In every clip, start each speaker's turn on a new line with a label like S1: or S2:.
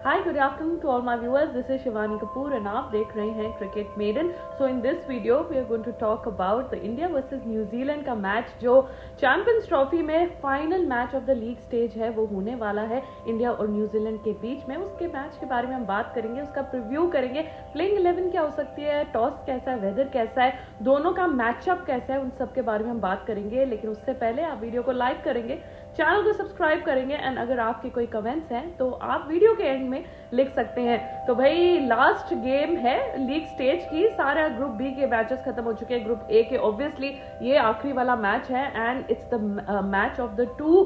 S1: Hi, good afternoon to all my viewers. This is Shivani Kapoor and आप देख रहे हैं Cricket Maiden. So in this video we are going to talk about the India versus New Zealand का match जो champions trophy में final match of the league stage है वो होने वाला है इंडिया और न्यूजीलैंड के बीच में। उसके मैच के बारे में हम बात करेंगे, उसका प्रीव्यू करेंगे, प्लेइंग 11 क्या हो सकती है, टॉस कैसा है, वेदर कैसा है, दोनों का मैचअप कैसा है, उन सब के बारे में हम बात करेंगे। लेकिन उससे पहले आप वीडियो को लाइक करेंगे, चैनल को सब्सक्राइब करेंगे एंड अगर आपके कोई कमेंट्स हैं तो आप वीडियो के एंड में लिख सकते हैं। तो भाई लास्ट गेम है लीग स्टेज की, सारा ग्रुप बी के मैचेस खत्म हो चुके हैं, ग्रुप ए के ऑब्वियसली ये आखिरी वाला मैच है and it's the match of the two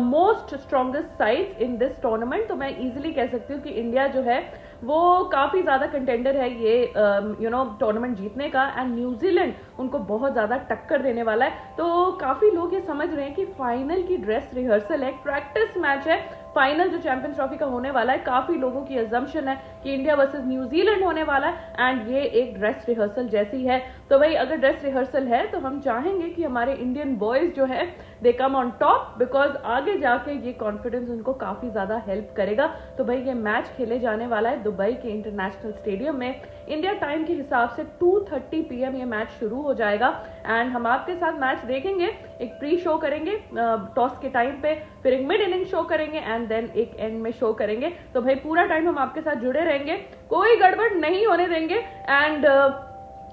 S1: most strongest sides in this tournament. तो मैं इजीली कह सकती हूँ कि इंडिया जो है वो काफी ज्यादा कंटेंडर है ये टूर्नामेंट जीतने का एंड न्यूजीलैंड उनको बहुत ज्यादा टक्कर देने वाला है। तो काफी लोग ये समझ रहे हैं कि फाइनल की ड्रेस रिहर्सल है, प्रैक्टिस मैच है, फाइनल जो चैंपियंस ट्रॉफी का होने वाला है। काफी लोगों की अजम्पशन है कि इंडिया वर्सेस न्यूजीलैंड होने वाला है एंड ये एक ड्रेस रिहर्सल जैसी है। तो भाई अगर ड्रेस रिहर्सल है तो हम चाहेंगे कि हमारे इंडियन बॉयज जो है दे कम ऑन टॉप, बिकॉज आगे जाके ये कॉन्फिडेंस उनको काफी ज्यादा हेल्प करेगा। तो भाई ये मैच खेले जाने वाला है दुबई के इंटरनेशनल स्टेडियम में। इंडिया टाइम के हिसाब से 2:30 PM ये मैच शुरू हो जाएगा एंड हम आपके साथ मैच देखेंगे, एक प्री शो करेंगे टॉस के टाइम पे, फिर एक मिड इनिंग शो करेंगे एंड देन एक एंड में शो करेंगे। तो भाई पूरा टाइम हम आपके साथ जुड़े रहेंगे, कोई गड़बड़ नहीं होने देंगे एंड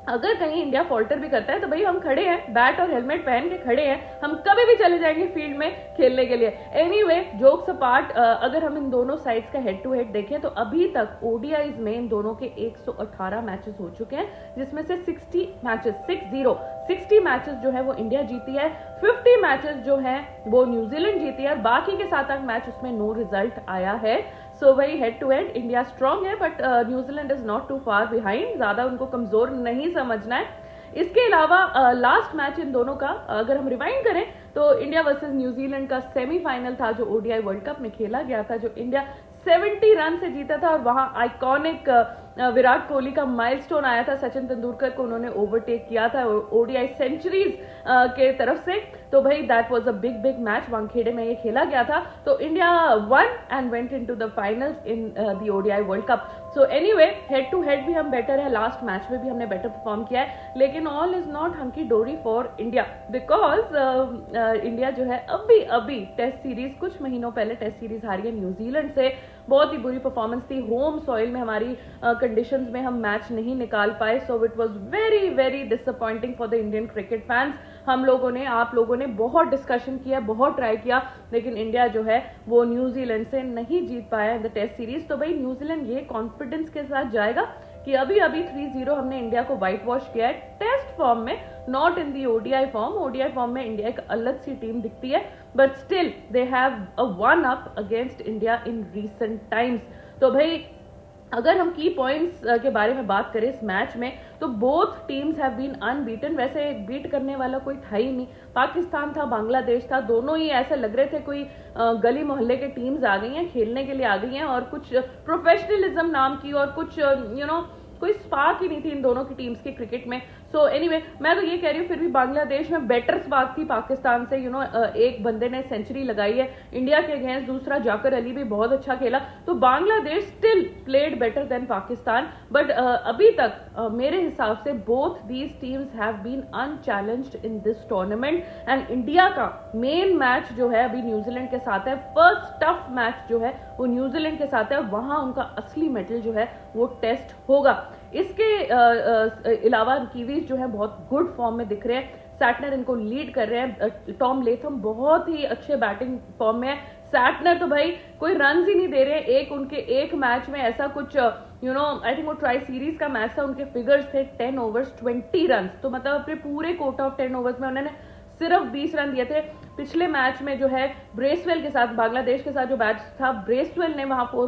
S1: अगर कहीं इंडिया फॉल्टर भी करता है तो भाई हम खड़े हैं, बैट और हेलमेट पहन के खड़े हैं, हम कभी भी चले जाएंगे फील्ड में खेलने के लिए। एनीवे जोक्स अपार्ट, अगर हम इन दोनों साइड्स का हेड टू हेड देखें तो अभी तक ओडीआईज में इन दोनों के 118 मैचेस हो चुके हैं, जिसमें से 60 मैचेस जो है वो इंडिया जीती है, 50 मैचेस जो है वो न्यूजीलैंड जीती है, बाकी के 7-8 मैच उसमें नो रिजल्ट आया है। सो वही head to head India strong है but New Zealand is not too far behind, ज्यादा उनको कमजोर नहीं समझना है। इसके अलावा लास्ट मैच इन दोनों का अगर हम रिवाइंड करें तो इंडिया वर्सेस न्यूजीलैंड का सेमीफाइनल था जो ओडीआई वर्ल्ड कप में खेला गया था, जो इंडिया 70 रन से जीता था और वहां आइकॉनिक विराट कोहली का माइलस्टोन आया था, सचिन तेंदुलकर को उन्होंने ओवरटेक किया था ओडीआई सेंचुरीज के तरफ से। तो भाई that was a big match, Wankhede में ये खेला गया था। तो India won and went into the finals in the ODI World Cup. So anyway head to head भी हम बेटर है, लास्ट मैच में भी हमने बेटर परफॉर्म किया है, लेकिन ऑल इज नॉट हंकी डोरी फॉर इंडिया बिकॉज इंडिया जो है अभी टेस्ट सीरीज कुछ महीनों पहले टेस्ट सीरीज हारी है न्यूजीलैंड से, बहुत ही बुरी परफॉर्मेंस थी, होम सॉइल में हमारी कंडीशंस में हम मैच नहीं निकाल पाए। So it was very disappointing for the Indian cricket fans. हम लोगों ने, आप लोगों ने बहुत डिस्कशन किया, बहुत ट्राई किया, लेकिन इंडिया जो है वो न्यूजीलैंड से नहीं जीत पाया इन द टेस्ट सीरीज। तो भाई न्यूजीलैंड ये कॉन्फिडेंस के साथ जाएगा कि अभी 3-0 हमने इंडिया को व्हाइट वॉश किया है टेस्ट फॉर्म में, not in the ODI form. ODI form में इंडिया एक अलग सी टीम दिखती है but still they have a one up against India in recent times. तो भाई अगर हम की पॉइंट्स के बारे में बात करें इस मैच में तो both teams have been unbeaten. वैसे बीट करने वाला कोई था ही नहीं, पाकिस्तान था, बांग्लादेश था, दोनों ही ऐसे लग रहे थे कोई गली मोहल्ले के टीम्स आ गई हैं, खेलने के लिए आ गई हैं और कुछ प्रोफेशनलिज्म नाम की और कुछ कोई स्पार्क ही नहीं थी इन दोनों की टीम्स के क्रिकेट में। सो एनीवे मैं तो ये कह रही हूँ फिर भी बांग्लादेश में बेटर स्पार्क थी पाकिस्तान से। एक बंदे ने सेंचुरी लगाई है इंडिया के अगेंस्ट, दूसरा जाकर अली भी बहुत अच्छा खेला। तो Bangladesh still played better than Pakistan but अभी तक मेरे हिसाब से both these teams have been unchallenged in this tournament and India का मेन मैच जो है अभी न्यूजीलैंड के साथ है, फर्स्ट टफ मैच जो है वो न्यूजीलैंड के साथ है, वहां उनका असली मेडल जो है वो टेस्ट होगा। इसके अलावा कीवीज जो है बहुत गुड फॉर्म में दिख रहे हैं, सैटनर इनको लीड कर रहे हैं, टॉम लेथम बहुत ही अच्छे बैटिंग फॉर्म में है, सैटनर तो भाई कोई रन ही नहीं दे रहे हैं। एक मैच में ऐसा कुछ आई थिंक वो ट्राई सीरीज का मैच था, उनके फिगर्स थे 10 ओवर्स 20 रन, तो मतलब अपने पूरे कोटा ऑफ 10 ओवर्स में उन्होंने सिर्फ 20 रन दिए थे। पिछले मैच में जो है ब्रेसवेल के साथ, बांग्लादेश के साथ जो मैच था, ब्रेसवेल ने वहां 4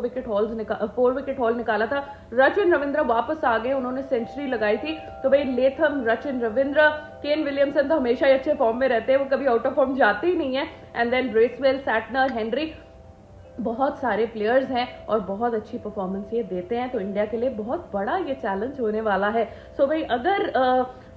S1: विकेट हॉल निकाला था। रचिन रविंद्र वापस आ गए, उन्होंने सेंचुरी लगाई थी। तो भाई Latham, Rachin Ravindra, Kane Williamson तो हमेशा ही अच्छे फॉर्म में रहते हैं, वो कभी आउट ऑफ फॉर्म जाते ही नहीं है। And then Bracewell, Santner, Henry, बहुत सारे प्लेयर्स हैं और बहुत अच्छी परफॉर्मेंस ये देते हैं, तो इंडिया के लिए बहुत बड़ा ये चैलेंज होने वाला है। सो भाई अगर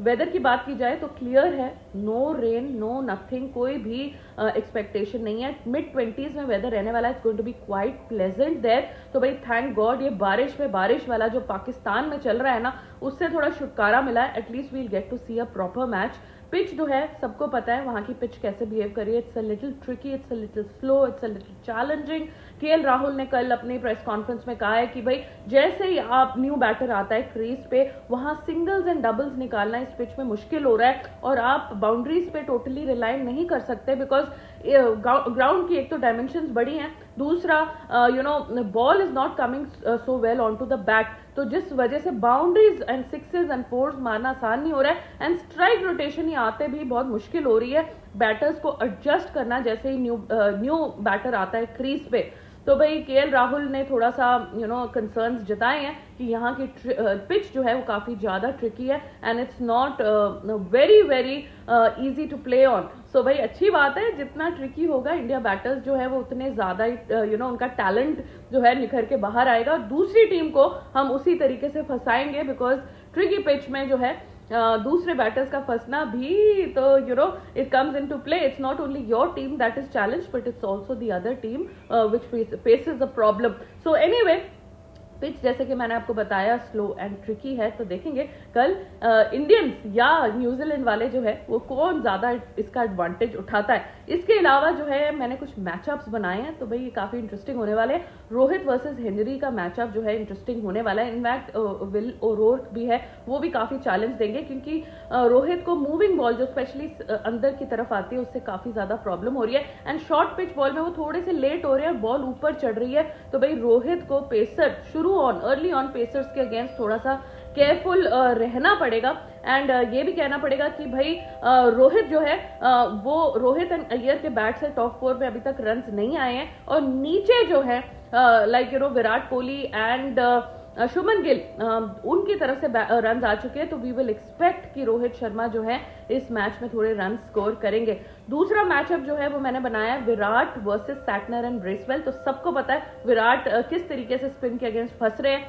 S1: वेदर की बात की जाए तो क्लियर है, नो रेन नो नथिंग, कोई भी एक्सपेक्टेशन नहीं है। मिड-20s में वेदर रहने वाला है, it's going to be quite pleasant there. तो भाई थैंक गॉड ये बारिश में बारिश वाला जो पाकिस्तान में चल रहा है ना, उससे थोड़ा छुटकारा मिला है। At least we'll get to see a proper match. Pitch जो है सबको पता है वहां की पिच कैसे बिहेव करी है, it's a little tricky, it's a little slow, it's a little challenging. KL Rahul ने कल अपनी प्रेस कॉन्फ्रेंस में कहा है कि भाई जैसे ही आप न्यू बैटर आता है क्रीज पे, वहां सिंगल्स एंड डबल्स निकालना इस पिच में मुश्किल हो रहा है और आप बाउंड्रीज पे टोटली रिलाई नहीं कर सकते, बिकॉज ग्राउंड की एक तो डायमेंशंस बड़ी हैं, दूसरा ball is not coming so well on to the bat, तो जिस वजह से boundaries and sixes and fours मारना आसान नहीं हो रहा है एंड स्ट्राइक रोटेशन ही आते भी बहुत मुश्किल हो रही है बैटर्स को एडजस्ट करना जैसे ही न्यू बैटर आता है क्रीज पे। तो भाई केएल राहुल ने थोड़ा सा कंसर्न्स जताए हैं कि यहाँ की पिच जो है वो काफी ज्यादा ट्रिकी है and it's not very very easy to play on. So भाई अच्छी बात है, जितना ट्रिकी होगा इंडिया बैटर्स जो है वो उतने ज्यादा उनका टैलेंट जो है निखर के बाहर आएगा और दूसरी टीम को हम उसी तरीके से फंसाएंगे, बिकॉज ट्रिकी पिच में जो है दूसरे बैटर्स का फंसना भी तो it comes into play. It's not only your team that is challenge but it's also the other team which faces a problem. So anyway pitch जैसे कि मैंने आपको बताया स्लो एंड ट्रिकी है, तो देखेंगे कल इंडियंस या न्यूजीलैंड वाले जो है वो कौन ज्यादा इसका एडवांटेज उठाता है। इसके अलावा जो है मैंने कुछ मैचअप्स बनाए हैं, तो भाई ये काफी इंटरेस्टिंग होने वाले हैं। रोहित वर्सेस हेनरी का मैचअप जो है इंटरेस्टिंग होने वाला है। इनफैक्ट विल ओरोर्क भी है, वो भी काफी चैलेंज देंगे क्योंकि रोहित को मूविंग बॉल जो स्पेशली अंदर की तरफ आती है उससे काफी ज्यादा प्रॉब्लम हो रही है एंड शॉर्ट पिच बॉल में वो थोड़े से लेट हो रहे हैं, बॉल ऊपर चढ़ रही है। तो भाई रोहित को पेसर अर्ली ऑन पेसर्स के अगेंस्ट थोड़ा सा केयरफुल रहना पड़ेगा एंड ये भी कहना पड़ेगा कि भाई रोहित जो है वो रोहित एंड अय्यर के बैट से टॉप 4 में अभी तक रन्स नहीं आए हैं और नीचे जो है विराट कोहली एंड शुभमन गिल उनकी तरफ से रन आ चुके हैं, तो वी विल एक्सपेक्ट कि रोहित शर्मा जो है इस मैच में थोड़े रन स्कोर करेंगे। दूसरा मैचअप जो है वो मैंने बनाया Virat versus Santner and Bracewell. तो सबको पता है विराट किस तरीके से स्पिन के अगेंस्ट फंस रहे हैं।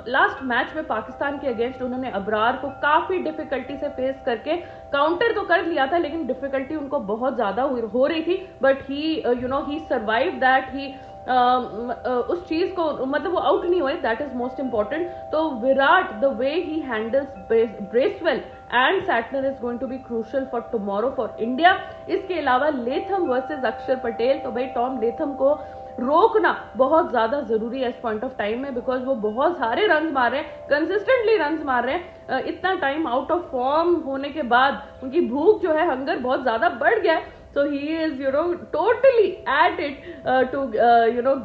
S1: लास्ट मैच में पाकिस्तान के अगेंस्ट उन्होंने अबरार को काफी डिफिकल्टी से फेस करके काउंटर तो कर लिया था, लेकिन डिफिकल्टी उनको बहुत ज्यादा हो रही थी, बट ही सर्वाइव दैट, ही उस चीज को मतलब वो आउट नहीं हुए, दैट इज मोस्ट इंपॉर्टेंट। तो Virat the way he handles Bracewell and Santner is going to be crucial for tomorrow for India. इसके अलावा लेथम वर्सेस अक्षर पटेल, तो भाई टॉम लेथम को रोकना बहुत ज्यादा जरूरी है इस पॉइंट ऑफ टाइम में, बिकॉज वो बहुत सारे रन मार रहे हैं, कंसिस्टेंटली रन मार रहे हैं। इतना टाइम आउट ऑफ फॉर्म होने के बाद उनकी भूख जो है, हंगर बहुत ज्यादा बढ़ गया है। So he is, totally at it to,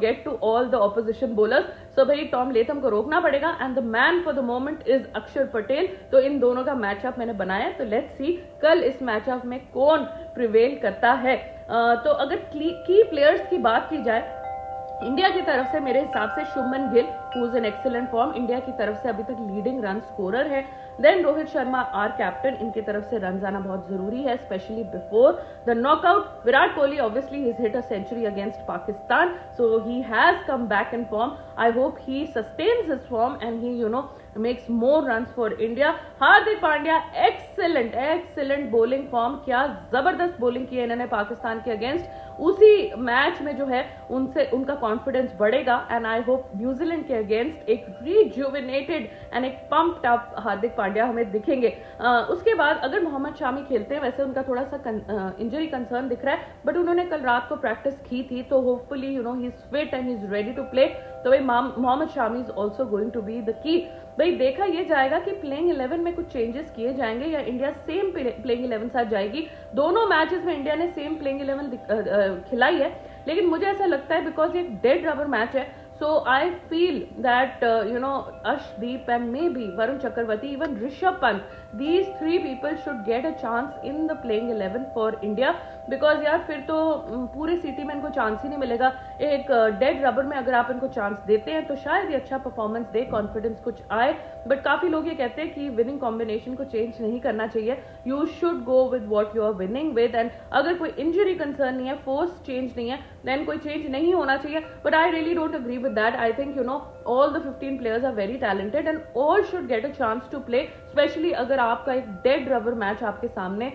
S1: get to all the opposition bowlers. So भाई टॉम लेथम को रोकना पड़ेगा and the man for the moment is अक्षर पटेल। तो इन दोनों का मैचअप मैंने बनाया, तो लेट्स सी कल इस मैचअप में कौन प्रिवेल करता है। तो अगर की प्लेयर्स की बात की जाए इंडिया की तरफ से, मेरे हिसाब से Shubman Gill who is in excellent form, India की तरफ से अभी तक लीडिंग रन स्कोरर है। Then Rohit Sharma are captain, इनकी तरफ से रन आना बहुत जरूरी है specially before the knockout. Virat Kohli obviously he hit a century against Pakistan, so he has come back in form. I hope he sustains his form and he makes more runs for India. Hardik Pandya excellent bowling form, क्या जबरदस्त bowling की है इन्होंने पाकिस्तान के against. उसी match में जो है उनका कॉन्फिडेंस बढ़ेगा एंड आई होप न्यूजीलैंड के अगेंस्ट एक रिजुविनेटेड एंड एक पंप्ड अप हार्दिक पांड्या हमें दिखेंगे। उसके बाद अगर मोहम्मद शामी खेलते हैं, वैसे उनका थोड़ा सा इंजरी कंसर्न दिख रहा है, बट उन्होंने कल रात को प्रैक्टिस की थी, तो hopefully he is fit and he is ready to play. तो भाई Mohammed Shami is also going to be the key. भाई देखा ये जाएगा कि प्लेइंग 11 में कुछ चेंजेस किए जाएंगे या इंडिया सेम प्लेइंग 11 साथ जाएगी। दोनों मैचेस में इंडिया ने सेम प्लेइंग 11 खिलाई है, लेकिन मुझे ऐसा लगता है बिकॉज ये डेड रबर मैच है, so I feel that Ashdeep and maybe Varun Chakravarti, even Rishabh Pant, these three people should get a chance in the playing 11 for India. Because यार फिर तो पूरे सिटी में इनको चांस ही नहीं मिलेगा। एक डेड रबर में अगर आप इनको चांस देते हैं तो शायद ये अच्छा परफॉर्मेंस दे, कॉन्फिडेंस कुछ आए। बट काफी लोग ये कहते हैं कि विनिंग कॉम्बिनेशन को चेंज नहीं करना चाहिए, you should go with what you are winning with, and अगर कोई इंजरी कंसर्न नहीं है, फोर्स चेंज नहीं है, देन कोई चेंज नहीं होना चाहिए। But I really don't agree with that. I think all the 15 players are very talented and all should get a chance to play, especially अगर आपका एक dead rubber match आपके सामने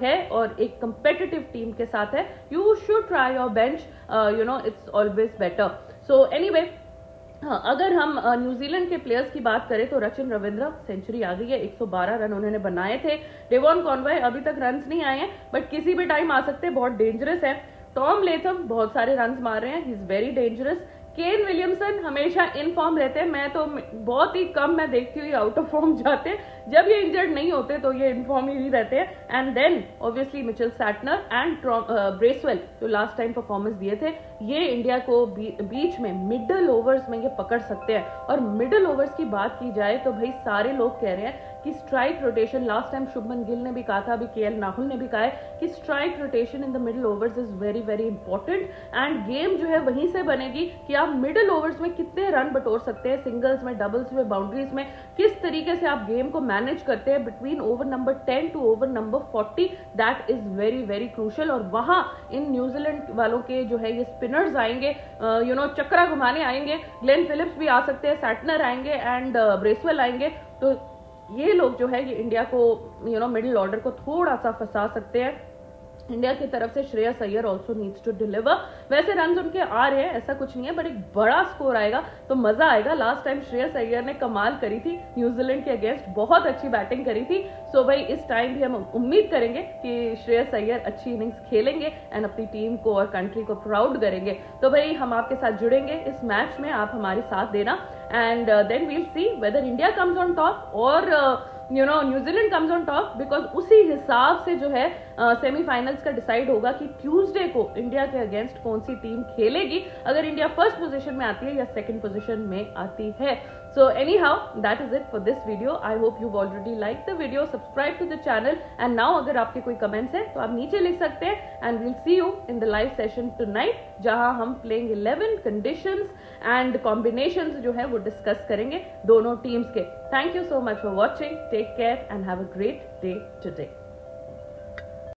S1: है और एक competitive team के साथ है, you should try your bench, it's always better. So anyway, हाँ, अगर हम न्यूजीलैंड के प्लेयर्स की बात करें तो रचिन रविंद्र सेंचुरी आ गई है, 112 रन उन्होंने बनाए थे। डेवॉन कॉनवे अभी तक रन्स नहीं आए हैं बट किसी भी टाइम आ सकते हैं, बहुत डेंजरस है। टॉम लेथम बहुत सारे रन्स मार रहे हैं, he is very dangerous. Kane Williamson हमेशा इन फॉर्म रहते हैं, मैं तो बहुत ही कम मैं देखती हुई आउट ऑफ फॉर्म जाते हैं, जब ये इंजर्ड नहीं होते तो ये इन फॉर्म ही रहते हैं। And then obviously Mitchell Santner and Bracewell जो लास्ट टाइम परफॉर्मेंस दिए थे, ये इंडिया को बीच में मिडल ओवर्स में ये पकड़ सकते हैं। और मिडल ओवर्स की बात की जाए तो भाई सारे लोग कह रहे हैं कि strike rotation, last time Shubman Gill ने भी कहा था, अभी केएल राहुल ने भी कहा है कि strike rotation in the middle overs is very very important. End game जो है वहीं से बनेगी कि आप मिडिल ओवर्स में कितने रन बटोर सकते हैं, सिंगल्स में, डबल्स में, बाउंड्रीज में, किस तरीके से आप गेम को मैनेज करते हैं between over number 10 to over number 40, that is very very crucial. और वहां इन न्यूजीलैंड वालों के जो है ये स्पिनर्स आएंगे, चक्रा घुमाने आएंगे, ग्लेन फिलिप्स भी आ सकते हैं, सैटनर आएंगे एंड ब्रेसवेल आएंगे, तो ये लोग जो है ये इंडिया को मिडिल ऑर्डर को थोड़ा सा फंसा सकते हैं। इंडिया की तरफ से Shreyas Iyer also needs to deliver. वैसे रन उनके आ रहे हैं, ऐसा कुछ नहीं है, बट एक बड़ा स्कोर आएगा तो मजा आएगा। लास्ट टाइम श्रेयस अय्यर ने कमाल करी थी न्यूजीलैंड के अगेंस्ट, बहुत अच्छी बैटिंग करी थी। सो भाई इस टाइम भी हम उम्मीद करेंगे कि श्रेयस अय्यर अच्छी इनिंग्स खेलेंगे एंड अपनी टीम को और कंट्री को प्राउड करेंगे। तो भाई हम आपके साथ जुड़ेंगे इस मैच में, आप हमारे साथ देना and then we'll see whether India comes on top और New Zealand comes on top, because उसी हिसाब से जो है सेमीफाइनल्स का डिसाइड होगा कि ट्यूसडे को इंडिया के अगेंस्ट कौन सी टीम खेलेगी, अगर इंडिया फर्स्ट पोजीशन में आती है या सेकंड पोजीशन में आती है। So anyhow, that is it for this video. I hope you've already liked the video, subscribe to the channel and now अगर आपके कोई comments है तो आप नीचे लिख सकते हैं and we'll see you in the live session tonight, जहां हम playing 11 conditions and combinations जो है वो discuss करेंगे दोनों teams के। Thank you so much for watching. Take care and have a great day today.